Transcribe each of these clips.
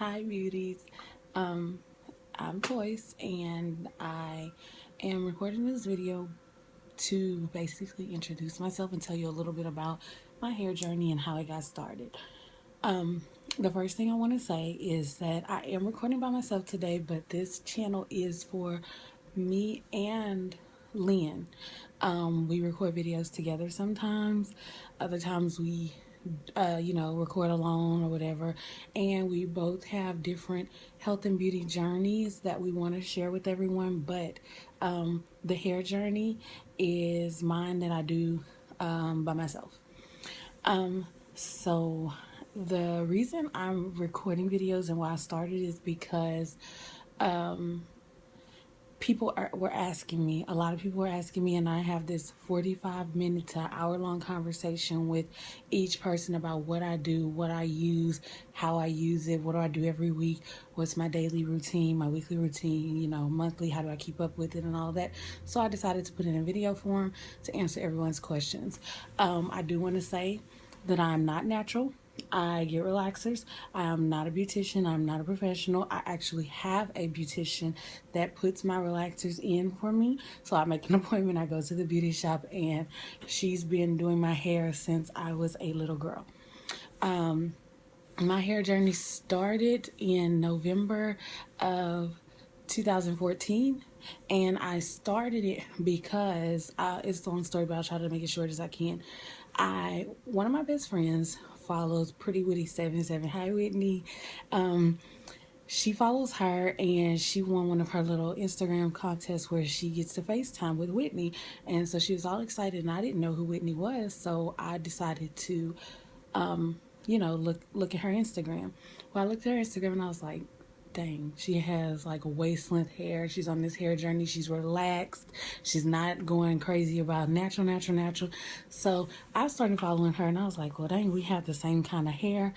Hi beauties. Um, I'm Joyce and I am recording this video to basically introduce myself and tell you a little bit about my hair journey and how it got started. Um, the first thing I want to say is that I am recording by myself today, but this channel is for me and Lynn. We record videos together sometimes. Other times we record alone or whatever. And we both have different health and beauty journeys that we want to share with everyone. But the hair journey is mine that I do by myself. So the reason I'm recording videos and why I started is because were asking me, a lot of people were asking me, and I have this 45-minute to hour-long conversation with each person about what I do, what I use, how I use it, what do I do every week, what's my daily routine, my weekly routine, monthly, how do I keep up with it and all that. So I decided to put it in video form to answer everyone's questions. I do want to say that I'm not natural. I get relaxers. I am not a beautician. I'm not a professional. I actually have a beautician that puts my relaxers in for me. So I make an appointment. I go to the beauty shop, and she's been doing my hair since I was a little girl. My hair journey started in November of 2014, and I started it because it's a long story, but I'll try to make it short as I can. One of my best friends follows Pretty Witty 77. Hi, Whitney. She follows her, and she won one of her little Instagram contests where she gets to FaceTime with Whitney, and so she was all excited, and I didn't know who Whitney was, so I decided to look at her Instagram. Well, I looked at her Instagram and I was like, dang, she has like waist length hair. She's on this hair journey. She's relaxed. She's not going crazy about natural. So I started following her and I was like, well, dang, we have the same kind of hair.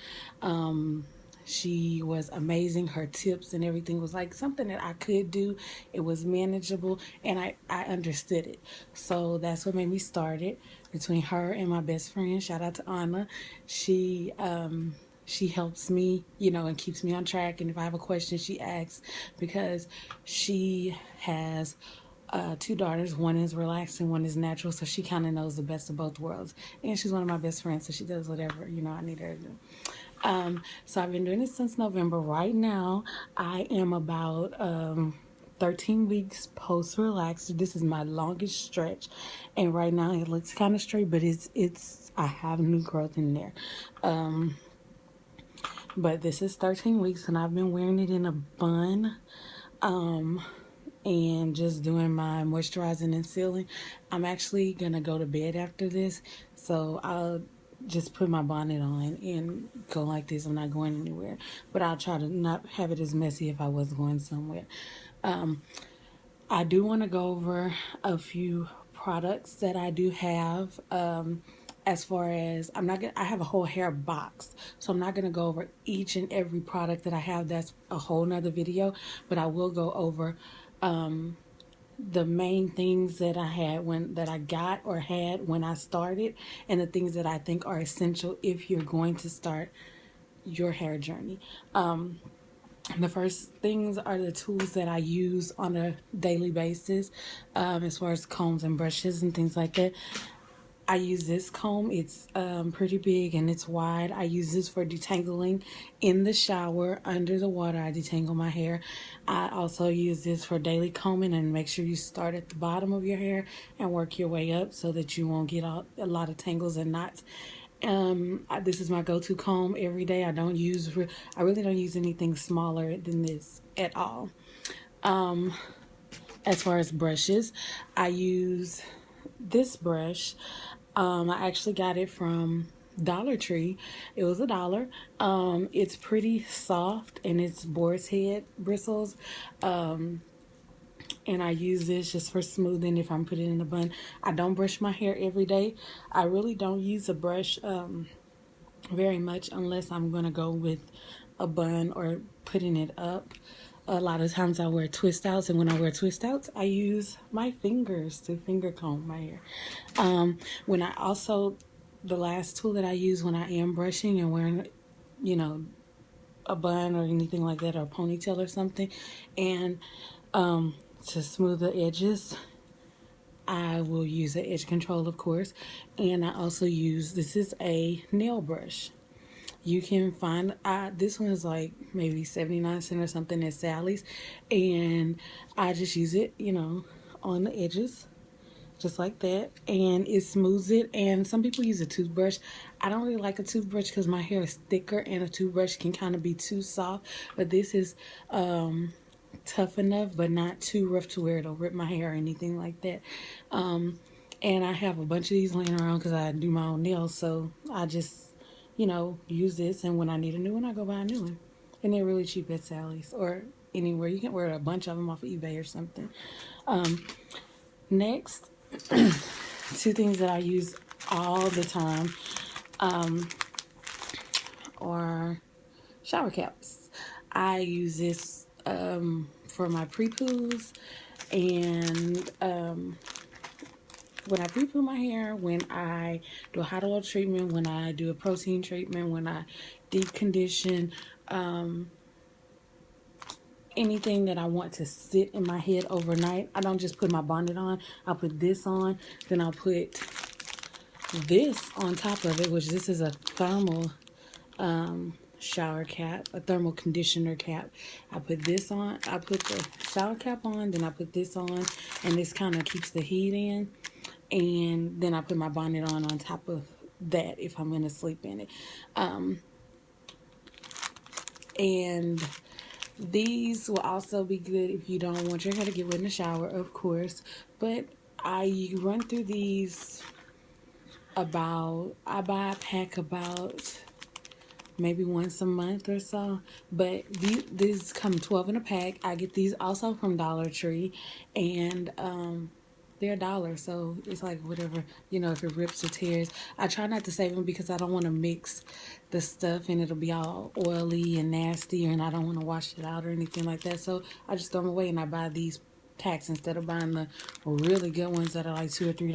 She was amazing. Her tips and everything was like something that I could do. It was manageable, and I understood it. So that's what made me start it. Between her and my best friend, shout out to Anna, she helps me, and keeps me on track. And if I have a question, she asks, because she has two daughters. One is relaxing, one is natural, so she kind of knows the best of both worlds. And she's one of my best friends, so she does whatever I need her to do. So I've been doing it since November. Right now, I am about 13 weeks post relaxer. This is my longest stretch, and right now it looks kind of straight, but I have new growth in there. But this is 13 weeks, and I've been wearing it in a bun. And just doing my moisturizing and sealing. I'm actually gonna go to bed after this, so I'll just put my bonnet on and go like this. I'm not going anywhere, but I'll try to not have it as messy if I was going somewhere. I do want to go over a few products that I do have. As far as I have a whole hair box, so I'm not gonna go over each and every product that I have. That's a whole nother video, but I will go over the main things that I got or had when I started, and the things that I think are essential if you're going to start your hair journey. The first things are the tools that I use on a daily basis, as far as combs and brushes and things like that. I use this comb. It's pretty big and it's wide. I use this for detangling in the shower, under the water. I detangle my hair. I also use this for daily combing, and make sure you start at the bottom of your hair and work your way up so that you won't get a lot of tangles and knots. This is my go-to comb every day. I really don't use anything smaller than this at all. As far as brushes, I use this brush. I actually got it from Dollar Tree. It was $1. It's pretty soft, and it's boar's head bristles. And I use this just for smoothing if I'm putting it in a bun. I don't brush my hair every day. I really don't use a brush very much unless I'm going to go with a bun or putting it up. A lot of times I wear twist outs, and when I wear twist outs, I use my fingers to finger comb my hair. The last tool that I use when I am brushing and wearing, a bun or anything like that, or a ponytail or something. And to smooth the edges, I will use an edge control, of course. And I also use, this is a nail brush. You can find, this one is like maybe 79 cents or something at Sally's. And I just use it, you know, on the edges, just like that, and it smooths it. And some people use a toothbrush. I don't really like a toothbrush because my hair is thicker and a toothbrush can kind of be too soft, but this is tough enough but not too rough to where it'll rip my hair or anything like that. And I have a bunch of these laying around because I do my own nails, so I just, you know, use this, and when I need a new one I go buy a new one. And they're really cheap at Sally's or anywhere. You can order a bunch of them off of eBay or something. Next, two things that I use all the time are shower caps. I use this for my pre-poos, and when I pre-poo my hair, when I do a hot oil treatment, when I do a protein treatment, when I deep condition, anything that I want to sit in my head overnight, I don't just put my bonnet on. I'll put this on, then I'll put this on top of it, which this is a thermal shower cap, a thermal conditioner cap. I put this on, I put the shower cap on, then I put this on, and this kind of keeps the heat in. And then I put my bonnet on top of that if I'm going to sleep in it. And these will also be good if you don't want your hair to get wet in the shower, of course. But I run through these I buy a pack about maybe once a month or so. But these come 12 in a pack. I get these also from Dollar Tree. And they're $1, so it's like whatever, you know, if it rips or tears. I try not to save them because I don't want to mix the stuff and it'll be all oily and nasty, and I don't want to wash it out or anything like that. So I just throw them away, and I buy these packs instead of buying the really good ones that are like $2 or $3.